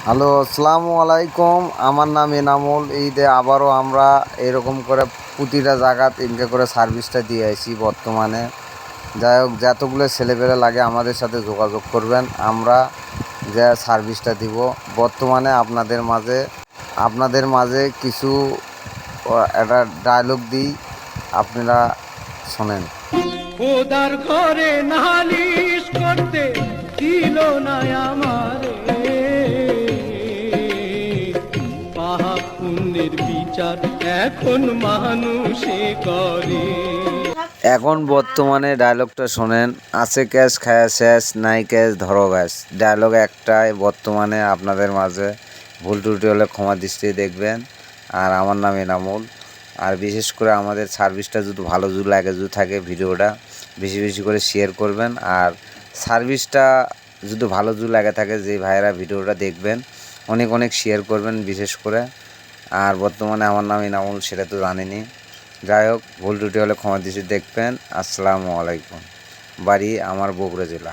Hello, আসসালামু আলাইকুম। আমার নাম এনামুল। ঈদে আবারও আমরা এরকম করে প্রতিটা জায়গাত ইনকে করে সার্ভিসটা দিয়ে আইছি বর্তমানে। যাই হোক, যতগুলো ছেলেপেলে লাগে আমাদের সাথে যোগাযোগ করবেন, আমরা যে সার্ভিসটা দিব। বর্তমানে আপনাদের মাঝে কিছু একটা ডায়লগ দিই, আপনারা শোনেন। খোদার ঘরে নালিশ করতে দিল না আমারে, পাপ পুণ্যের বিচার এখন মানুষে করে। এখন বর্তমানে ডায়লগটা শোনেন। আছে ক্যাশ খায়া শেষ, নাই ক্যাশ ধরো ব্যাস। ডায়লগ একটাই বর্তমানে আপনাদের মাঝে। ভুল ত্রুটি হলে ক্ষমা দৃষ্টিতে দেখবেন। আর আমার নাম এনামুল। আর বিশেষ করে আমাদের সার্ভিসটা যদি ভালো যদি লাগে যদি থাকে, ভিডিওটা বেশি বেশি করে শেয়ার করবেন। আর সার্ভিসটা যদি ভালো যদি লাগে থাকে, যে ভাইয়েরা ভিডিওটা দেখবেন অনেক অনেক শেয়ার করবেন বিশেষ করে। আর বর্তমানে আমার নাম এনামুল, সেটা তো জানেনই। যাই হোক, ভুল ত্রুটি হলে ক্ষমা দৃষ্টিতে দেখবেন। আসসালামু আলাইকুম। বাড়ি আমার বগুড়া জেলা।